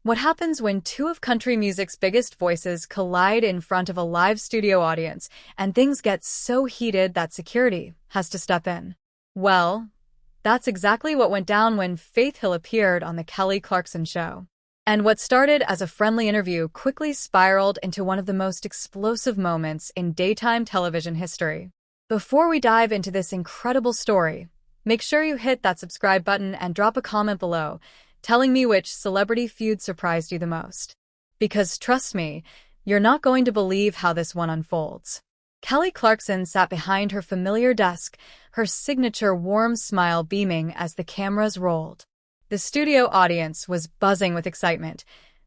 What happens when two of country music's biggest voices collide in front of a live studio audience and things get so heated that security has to step in? Well, that's exactly what went down when Faith Hill appeared on the Kelly Clarkson Show. And what started as a friendly interview quickly spiraled into one of the most explosive moments in daytime television history. Before we dive into this incredible story, make sure you hit that subscribe button and drop a comment below, telling me which celebrity feud surprised you the most. Because trust me, you're not going to believe how this one unfolds. Kelly Clarkson sat behind her familiar desk, her signature warm smile beaming as the cameras rolled. The studio audience was buzzing with excitement,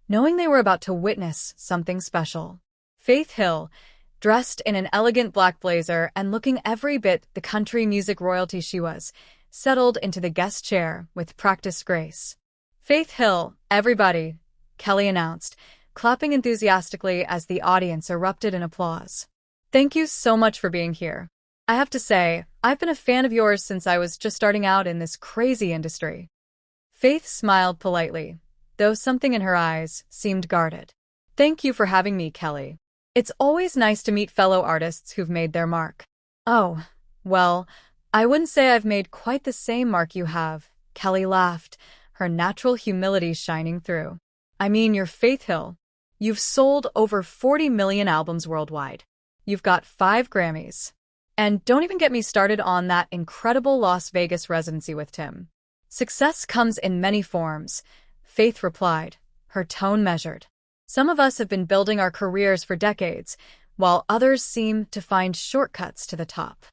knowing they were about to witness something special. Faith Hill, dressed in an elegant black blazer and looking every bit the country music royalty she was, settled into the guest chair with practiced grace. "Faith Hill, everybody," Kelly announced, clapping enthusiastically as the audience erupted in applause. "Thank you so much for being here. I have to say, I've been a fan of yours since I was just starting out in this crazy industry." Faith smiled politely, though something in her eyes seemed guarded. "Thank you for having me, Kelly. It's always nice to meet fellow artists who've made their mark." "Oh, well, I wouldn't say I've made quite the same mark you have," Kelly laughed, her natural humility shining through. "I mean, you're Faith Hill. You've sold over 40 million albums worldwide. You've got 5 Grammys. And don't even get me started on that incredible Las Vegas residency with Tim." "Success comes in many forms," Faith replied, her tone measured. "Some of us have been building our careers for decades, while others seem to find shortcuts to the top."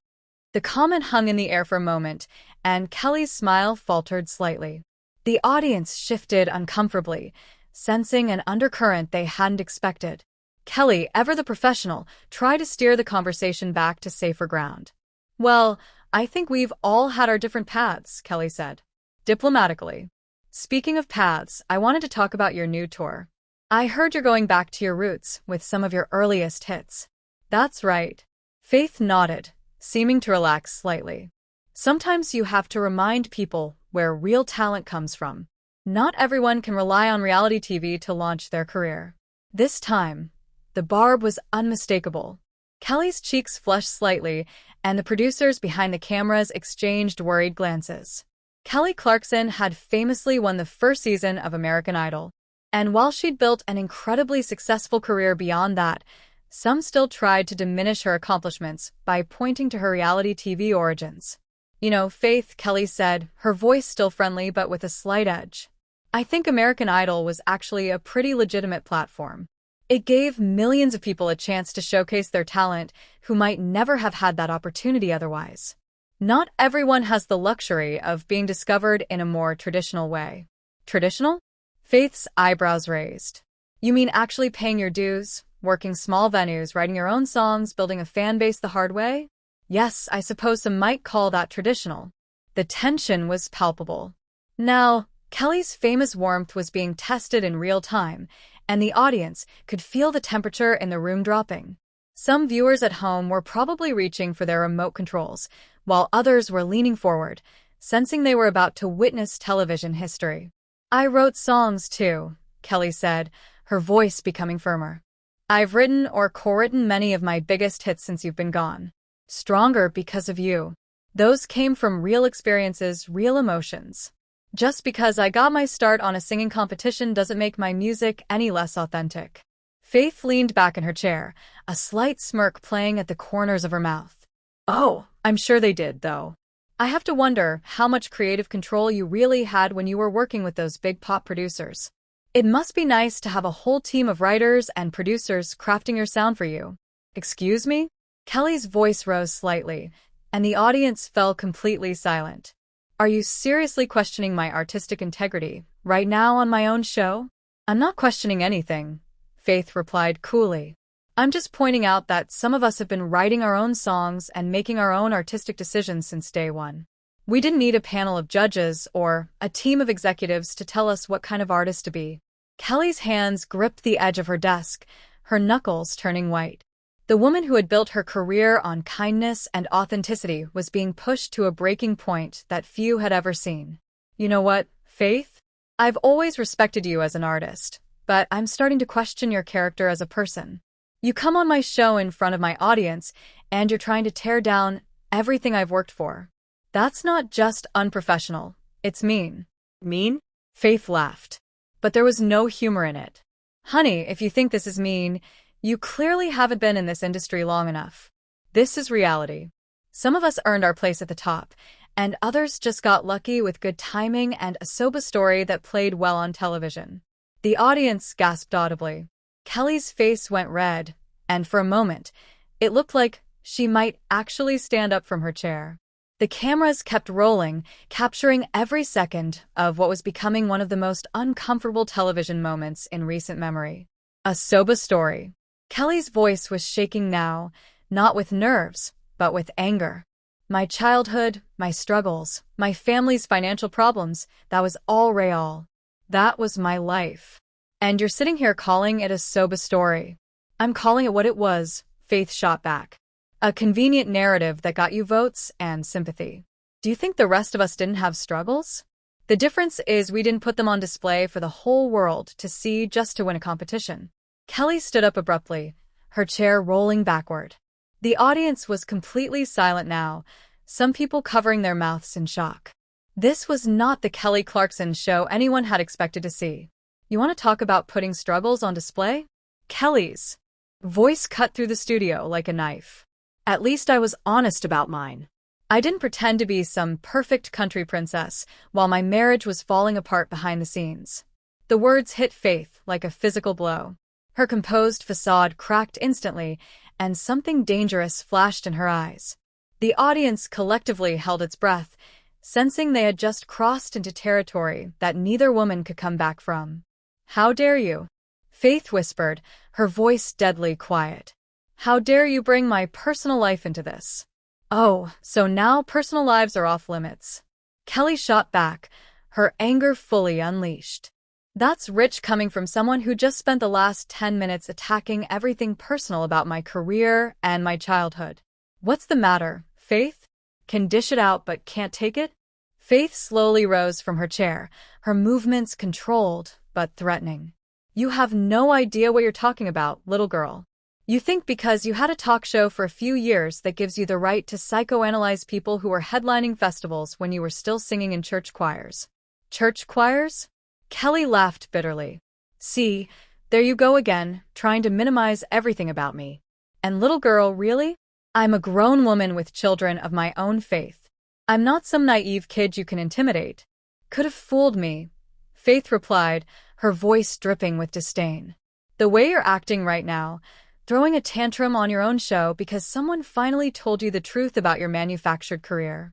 The comment hung in the air for a moment, and Kelly's smile faltered slightly. The audience shifted uncomfortably, sensing an undercurrent they hadn't expected. Kelly, ever the professional, tried to steer the conversation back to safer ground. "Well, I think we've all had our different paths," Kelly said, diplomatically. "Speaking of paths, I wanted to talk about your new tour. I heard you're going back to your roots with some of your earliest hits." "That's right." Faith nodded, seeming to relax slightly. "Sometimes you have to remind people where real talent comes from. Not everyone can rely on reality TV to launch their career." This time, the barb was unmistakable. Kelly's cheeks flushed slightly, and the producers behind the cameras exchanged worried glances. Kelly Clarkson had famously won the first season of American Idol, and while she'd built an incredibly successful career beyond that, some still tried to diminish her accomplishments by pointing to her reality TV origins. "You know, Faith," Kelly said, her voice still friendly but with a slight edge, "I think American Idol was actually a pretty legitimate platform. It gave millions of people a chance to showcase their talent who might never have had that opportunity otherwise. Not everyone has the luxury of being discovered in a more traditional way." "Traditional?" Faith's eyebrows raised. "You mean actually paying your dues, working small venues, writing your own songs, building a fan base the hard way?" "Yes, I suppose some might call that traditional." The tension was palpable. Now, Kelly's famous warmth was being tested in real time, and the audience could feel the temperature in the room dropping. Some viewers at home were probably reaching for their remote controls, while others were leaning forward, sensing they were about to witness television history. "I wrote songs too," Kelly said, her voice becoming firmer. "I've written or co-written many of my biggest hits since you've been gone. Stronger because of you. Those came from real experiences, real emotions. Just because I got my start on a singing competition doesn't make my music any less authentic." Faith leaned back in her chair, a slight smirk playing at the corners of her mouth. "Oh, I'm sure they did, though. I have to wonder how much creative control you really had when you were working with those big pop producers. It must be nice to have a whole team of writers and producers crafting your sound for you." "Excuse me?" Kelly's voice rose slightly, and the audience fell completely silent. "Are you seriously questioning my artistic integrity right now on my own show?" "I'm not questioning anything," Faith replied coolly. "I'm just pointing out that some of us have been writing our own songs and making our own artistic decisions since day one. We didn't need a panel of judges or a team of executives to tell us what kind of artist to be." Kelly's hands gripped the edge of her desk, her knuckles turning white. The woman who had built her career on kindness and authenticity was being pushed to a breaking point that few had ever seen. "You know what, Faith? I've always respected you as an artist, but I'm starting to question your character as a person. You come on my show in front of my audience, and you're trying to tear down everything I've worked for. That's not just unprofessional, it's mean. Mean? Faith laughed, but there was no humor in it. Honey, if you think this is mean, you clearly haven't been in this industry long enough. This is reality. Some of us earned our place at the top, and others just got lucky with good timing and a soba story that played well on television. The audience gasped audibly. Kelly's face went red, and for a moment, it looked like she might actually stand up from her chair. The cameras kept rolling, capturing every second of what was becoming one of the most uncomfortable television moments in recent memory. A soba story. Kelly's voice was shaking now, not with nerves, but with anger. My childhood, my struggles, my family's financial problems, that was all real. That was my life. And you're sitting here calling it a soba story. I'm calling it what it was, Faith shot back. A convenient narrative that got you votes and sympathy. Do you think the rest of us didn't have struggles? The difference is we didn't put them on display for the whole world to see just to win a competition. Kelly stood up abruptly, her chair rolling backward. The audience was completely silent now, some people covering their mouths in shock. This was not the Kelly Clarkson Show anyone had expected to see. You want to talk about putting struggles on display? Kelly's voice cut through the studio like a knife. At least I was honest about mine. I didn't pretend to be some perfect country princess while my marriage was falling apart behind the scenes. The words hit Faith like a physical blow. Her composed facade cracked instantly, and something dangerous flashed in her eyes. The audience collectively held its breath, sensing they had just crossed into territory that neither woman could come back from. "How dare you?" Faith whispered, her voice deadly quiet. "How dare you bring my personal life into this?" "Oh, so now personal lives are off limits." Kelly shot back, her anger fully unleashed. "That's rich coming from someone who just spent the last 10 minutes attacking everything personal about my career and my childhood. What's the matter, Faith? Can dish it out but can't take it?" Faith slowly rose from her chair, her movements controlled but threatening. "You have no idea what you're talking about, little girl. You think because you had a talk show for a few years that gives you the right to psychoanalyze people who were headlining festivals when you were still singing in church choirs." Church choirs? Kelly laughed bitterly. "See, there you go again, trying to minimize everything about me. And little girl, really? I'm a grown woman with children of my own faith. I'm not some naive kid you can intimidate." "Could have fooled me," Faith replied, her voice dripping with disdain. "The way you're acting right now, throwing a tantrum on your own show because someone finally told you the truth about your manufactured career."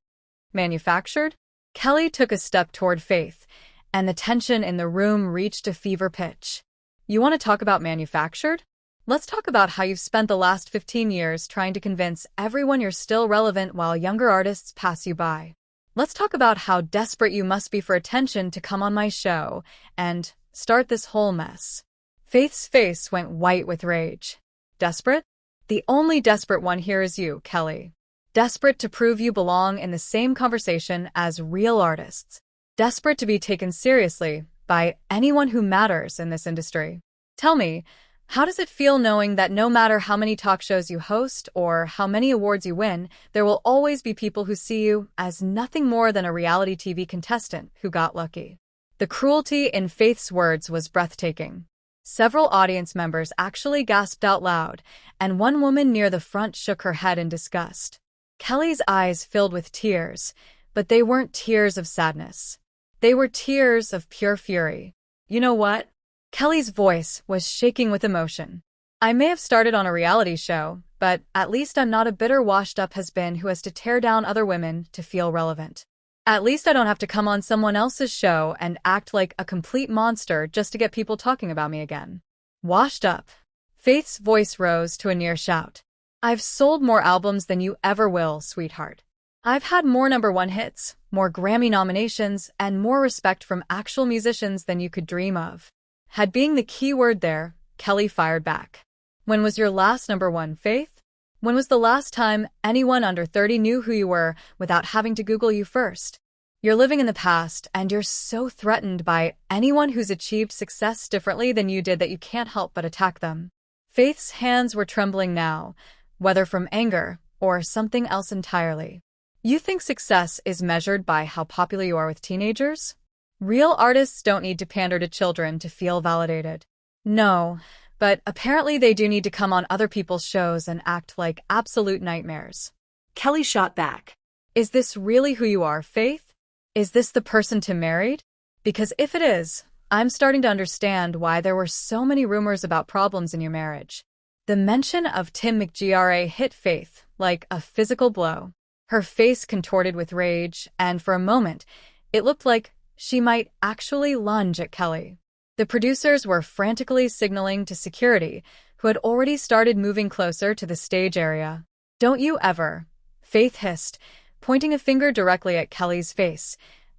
Manufactured? Kelly took a step toward Faith, and the tension in the room reached a fever pitch. "You want to talk about manufactured? Let's talk about how you've spent the last 15 years trying to convince everyone you're still relevant while younger artists pass you by. Let's talk about how desperate you must be for attention to come on my show and start this whole mess." Faith's face went white with rage. "Desperate? The only desperate one here is you, Kelly. Desperate to prove you belong in the same conversation as real artists. Desperate to be taken seriously by anyone who matters in this industry. Tell me, how does it feel knowing that no matter how many talk shows you host or how many awards you win, there will always be people who see you as nothing more than a reality TV contestant who got lucky?" The cruelty in Faith's words was breathtaking. Several audience members actually gasped out loud, and one woman near the front shook her head in disgust. Kelly's eyes filled with tears, but they weren't tears of sadness. They were tears of pure fury. "You know what?" Kelly's voice was shaking with emotion. "I may have started on a reality show, but at least I'm not a bitter washed-up has-been who has to tear down other women to feel relevant. At least I don't have to come on someone else's show and act like a complete monster just to get people talking about me again." "Washed up." Faith's voice rose to a near shout. "I've sold more albums than you ever will, sweetheart. I've had more #1 hits, more Grammy nominations, and more respect from actual musicians than you could dream of." Had being the key word there, Kelly fired back. "When was your last #1, Faith? When was the last time anyone under 30 knew who you were without having to Google you first? You're living in the past, and you're so threatened by anyone who's achieved success differently than you did that you can't help but attack them. Faith's hands were trembling now, whether from anger or something else entirely. You think success is measured by how popular you are with teenagers? Real artists don't need to pander to children to feel validated. No, but apparently they do need to come on other people's shows and act like absolute nightmares. Kelly shot back. Is this really who you are, Faith? Is this the person to marry? Because if it is, I'm starting to understand why there were so many rumors about problems in your marriage. The mention of Tim McGra hit Faith like a physical blow. Her face contorted with rage, and for a moment, it looked like she might actually lunge at Kelly. The producers were frantically signaling to security, who had already started moving closer to the stage area. Don't you ever, Faith hissed, pointing a finger directly at Kelly's face,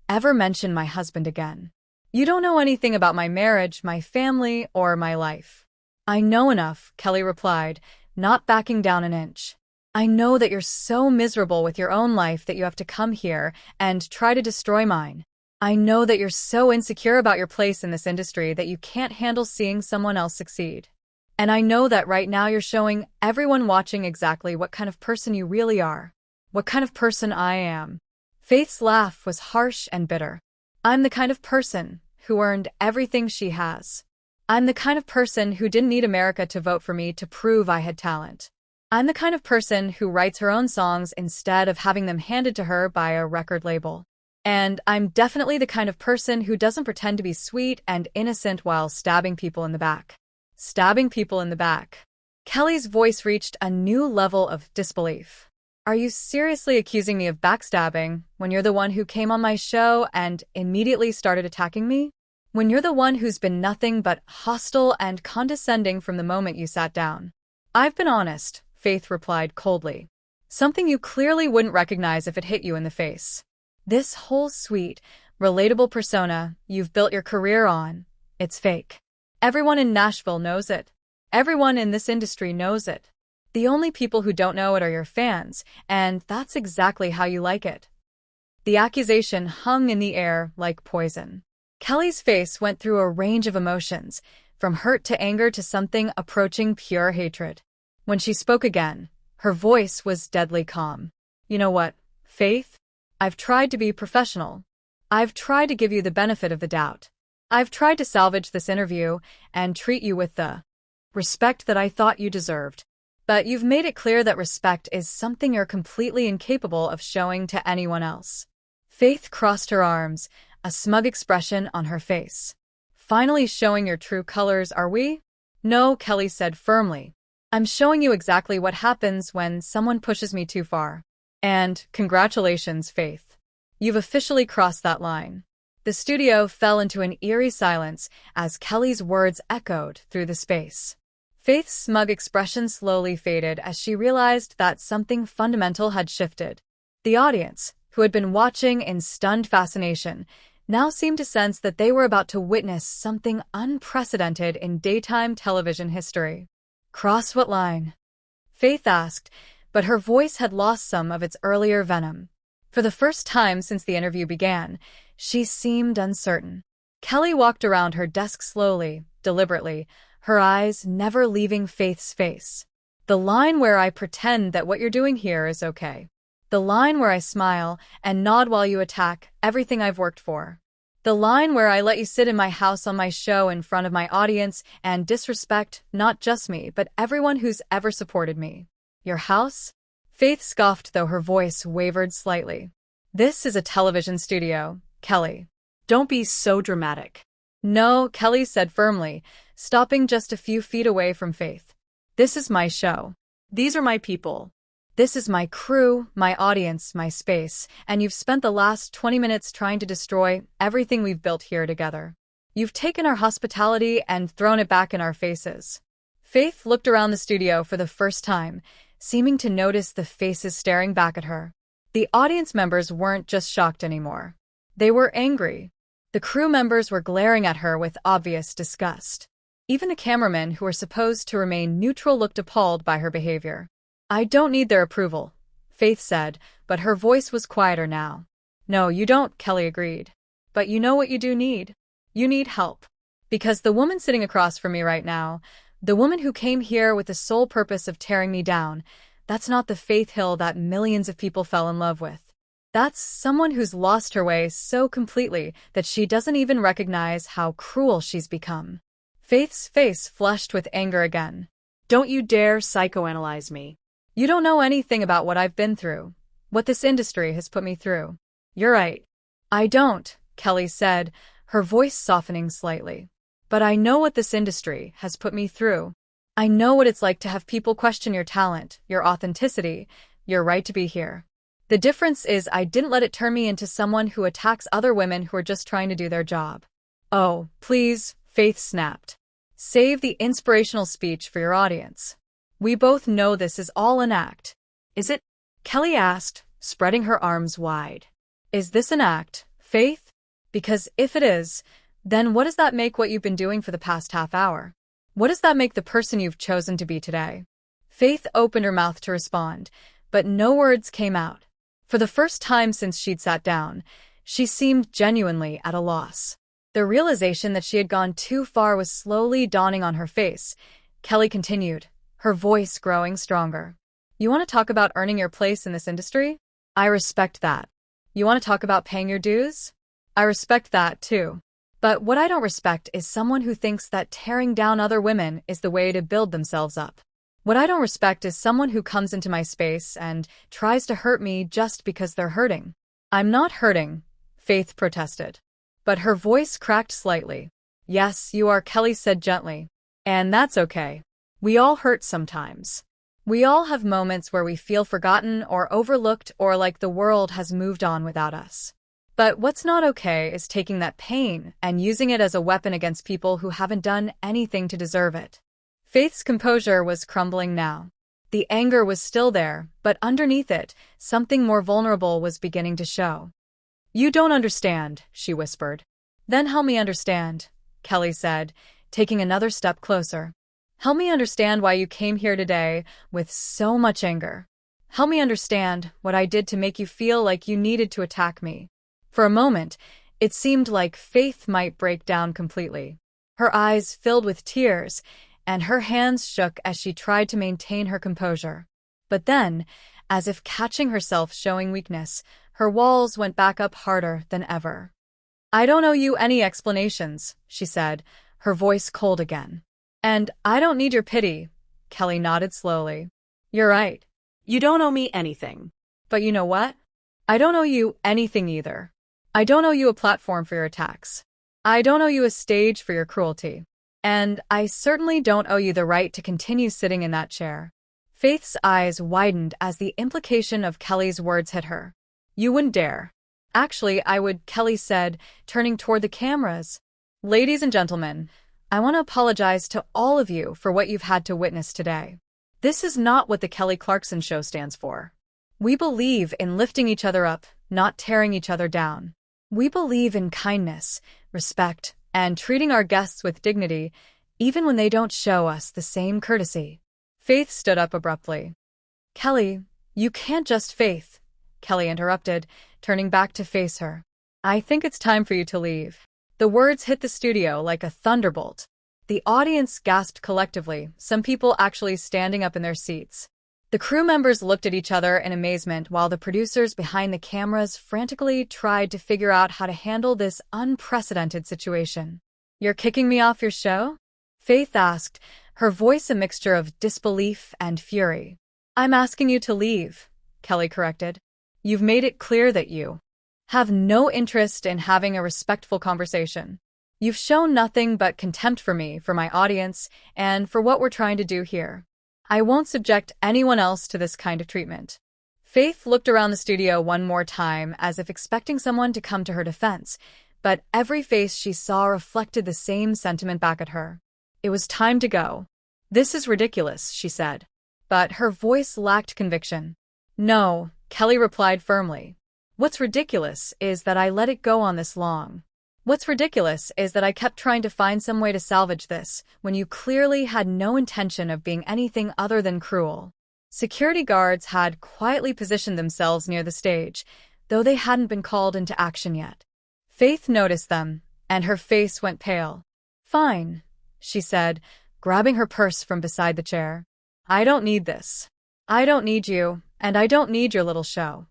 ever mention my husband again. You don't know anything about my marriage, my family, or my life. I know enough, Kelly replied, not backing down an inch. I know that you're so miserable with your own life that you have to come here and try to destroy mine. I know that you're so insecure about your place in this industry that you can't handle seeing someone else succeed. And I know that right now you're showing everyone watching exactly what kind of person you really are. What kind of person I am. Faith's laugh was harsh and bitter. I'm the kind of person who earned everything she has. I'm the kind of person who didn't need America to vote for me to prove I had talent. I'm the kind of person who writes her own songs instead of having them handed to her by a record label. And I'm definitely the kind of person who doesn't pretend to be sweet and innocent while stabbing people in the back. Stabbing people in the back. Kelly's voice reached a new level of disbelief. Are you seriously accusing me of backstabbing when you're the one who came on my show and immediately started attacking me? When you're the one who's been nothing but hostile and condescending from the moment you sat down? I've been honest, Faith replied coldly. Something you clearly wouldn't recognize if it hit you in the face. This whole sweet, relatable persona you've built your career on, it's fake. Everyone in Nashville knows it. Everyone in this industry knows it. The only people who don't know it are your fans, and that's exactly how you like it. The accusation hung in the air like poison. Kelly's face went through a range of emotions, from hurt to anger to something approaching pure hatred. When she spoke again, her voice was deadly calm. You know what, Faith? I've tried to be professional. I've tried to give you the benefit of the doubt. I've tried to salvage this interview and treat you with the respect that I thought you deserved. But you've made it clear that respect is something you're completely incapable of showing to anyone else. Faith crossed her arms, a smug expression on her face. Finally showing your true colors, are we? No, Kelly said firmly. I'm showing you exactly what happens when someone pushes me too far. And congratulations, Faith. You've officially crossed that line. The studio fell into an eerie silence as Kelly's words echoed through the space. Faith's smug expression slowly faded as she realized that something fundamental had shifted. The audience, who had been watching in stunned fascination, now seemed to sense that they were about to witness something unprecedented in daytime television history. Cross what line? Faith asked, but her voice had lost some of its earlier venom. For the first time since the interview began, she seemed uncertain. Kelly walked around her desk slowly, deliberately, her eyes never leaving Faith's face. The line where I pretend that what you're doing here is okay. The line where I smile and nod while you attack everything I've worked for. The line where I let you sit in my house on my show in front of my audience and disrespect not just me, but everyone who's ever supported me. Your house? Faith scoffed, though her voice wavered slightly. This is a television studio, Kelly. Don't be so dramatic. No, Kelly said firmly, stopping just a few feet away from Faith. This is my show. These are my people. This is my crew, my audience, my space, and you've spent the last 20 minutes trying to destroy everything we've built here together. You've taken our hospitality and thrown it back in our faces. Faith looked around the studio for the first time, seeming to notice the faces staring back at her. The audience members weren't just shocked anymore. They were angry. The crew members were glaring at her with obvious disgust. Even the cameramen, who were supposed to remain neutral, looked appalled by her behavior. I don't need their approval, Faith said, but her voice was quieter now. No, you don't, Kelly agreed. But you know what you do need? You need help. Because the woman sitting across from me right now, the woman who came here with the sole purpose of tearing me down, that's not the Faith Hill that millions of people fell in love with. That's someone who's lost her way so completely that she doesn't even recognize how cruel she's become. Faith's face flushed with anger again. Don't you dare psychoanalyze me. You don't know anything about what I've been through, what this industry has put me through. You're right. I don't, Kelly said, her voice softening slightly. But I know what this industry has put me through. I know what it's like to have people question your talent, your authenticity, your right to be here. The difference is I didn't let it turn me into someone who attacks other women who are just trying to do their job. Oh, please, Faith snapped. Save the inspirational speech for your audience. We both know this is all an act. Is it? Kelly asked, spreading her arms wide. Is this an act, Faith? Because if it is, then what does that make what you've been doing for the past half hour? What does that make the person you've chosen to be today? Faith opened her mouth to respond, but no words came out. For the first time since she'd sat down, she seemed genuinely at a loss. The realization that she had gone too far was slowly dawning on her face. Kelly continued, her voice growing stronger. You want to talk about earning your place in this industry? I respect that. You want to talk about paying your dues? I respect that, too. But what I don't respect is someone who thinks that tearing down other women is the way to build themselves up. What I don't respect is someone who comes into my space and tries to hurt me just because they're hurting. I'm not hurting, Faith protested. But her voice cracked slightly. Yes, you are, Kelly said gently. And that's okay. We all hurt sometimes. We all have moments where we feel forgotten or overlooked or like the world has moved on without us. But what's not okay is taking that pain and using it as a weapon against people who haven't done anything to deserve it. Faith's composure was crumbling now. The anger was still there, but underneath it, something more vulnerable was beginning to show. You don't understand, she whispered. Then help me understand, Kelly said, taking another step closer. Help me understand why you came here today with so much anger. Help me understand what I did to make you feel like you needed to attack me. For a moment, it seemed like Faith might break down completely. Her eyes filled with tears, and her hands shook as she tried to maintain her composure. But then, as if catching herself showing weakness, her walls went back up harder than ever. I don't owe you any explanations, she said, her voice cold again. And I don't need your pity, Kelly nodded slowly. You're right. You don't owe me anything. But you know what? I don't owe you anything either. I don't owe you a platform for your attacks. I don't owe you a stage for your cruelty. And I certainly don't owe you the right to continue sitting in that chair. Faith's eyes widened as the implication of Kelly's words hit her. You wouldn't dare. Actually, I would, Kelly said, turning toward the cameras. Ladies and gentlemen, I want to apologize to all of you for what you've had to witness today. This is not what the Kelly Clarkson Show stands for. We believe in lifting each other up, not tearing each other down. We believe in kindness, respect, and treating our guests with dignity, even when they don't show us the same courtesy. Faith stood up abruptly. Kelly, you can't just Faith, Kelly interrupted, turning back to face her. I think it's time for you to leave. The words hit the studio like a thunderbolt. The audience gasped collectively, some people actually standing up in their seats. The crew members looked at each other in amazement while the producers behind the cameras frantically tried to figure out how to handle this unprecedented situation. You're kicking me off your show? Faith asked, her voice a mixture of disbelief and fury. I'm asking you to leave, Kelly corrected. You've made it clear that you have no interest in having a respectful conversation. You've shown nothing but contempt for me, for my audience, and for what we're trying to do here. I won't subject anyone else to this kind of treatment. Faith looked around the studio one more time as if expecting someone to come to her defense, but every face she saw reflected the same sentiment back at her. It was time to go. This is ridiculous, she said. But her voice lacked conviction. No, Kelly replied firmly. What's ridiculous is that I let it go on this long. What's ridiculous is that I kept trying to find some way to salvage this, when you clearly had no intention of being anything other than cruel. Security guards had quietly positioned themselves near the stage, though they hadn't been called into action yet. Faith noticed them, and her face went pale. "Fine," she said, grabbing her purse from beside the chair. "I don't need this. I don't need you, and I don't need your little show."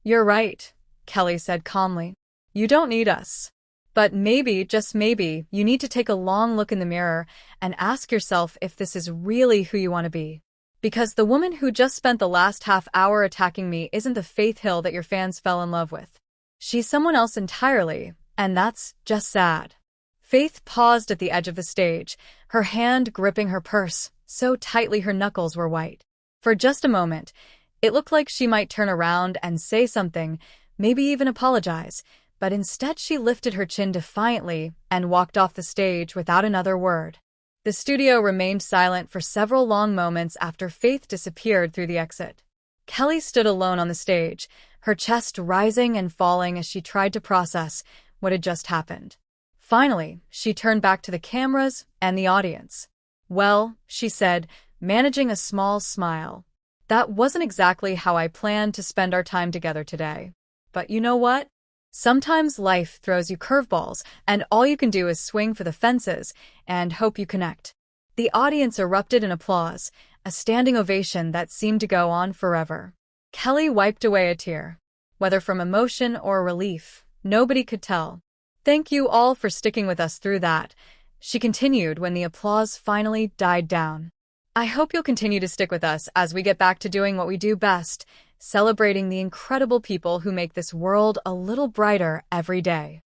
"You're right," Kelly said calmly. "You don't need us. But maybe, just maybe, you need to take a long look in the mirror and ask yourself if this is really who you want to be. Because the woman who just spent the last half hour attacking me isn't the Faith Hill that your fans fell in love with. She's someone else entirely, and that's just sad." Faith paused at the edge of the stage, her hand gripping her purse so tightly her knuckles were white. For just a moment, it looked like she might turn around and say something, maybe even apologize, but instead she lifted her chin defiantly and walked off the stage without another word. The studio remained silent for several long moments after Faith disappeared through the exit. Kelly stood alone on the stage, her chest rising and falling as she tried to process what had just happened. Finally, she turned back to the cameras and the audience. "Well," she said, managing a small smile, "that wasn't exactly how I planned to spend our time together today. But you know what? Sometimes life throws you curveballs, and all you can do is swing for the fences and hope you connect." The audience erupted in applause, a standing ovation that seemed to go on forever. Kelly wiped away a tear. Whether from emotion or relief, nobody could tell. "Thank you all for sticking with us through that," she continued when the applause finally died down. "I hope you'll continue to stick with us as we get back to doing what we do best, celebrating the incredible people who make this world a little brighter every day."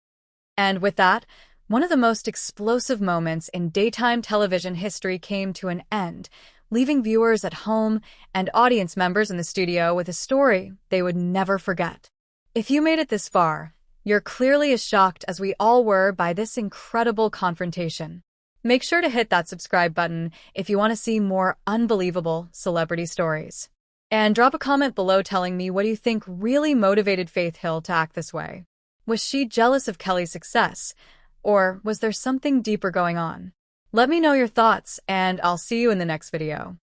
And with that, one of the most explosive moments in daytime television history came to an end, leaving viewers at home and audience members in the studio with a story they would never forget. If you made it this far, you're clearly as shocked as we all were by this incredible confrontation. Make sure to hit that subscribe button if you want to see more unbelievable celebrity stories. And drop a comment below telling me what you think really motivated Faith Hill to act this way. Was she jealous of Kelly's success, or was there something deeper going on? Let me know your thoughts, and I'll see you in the next video.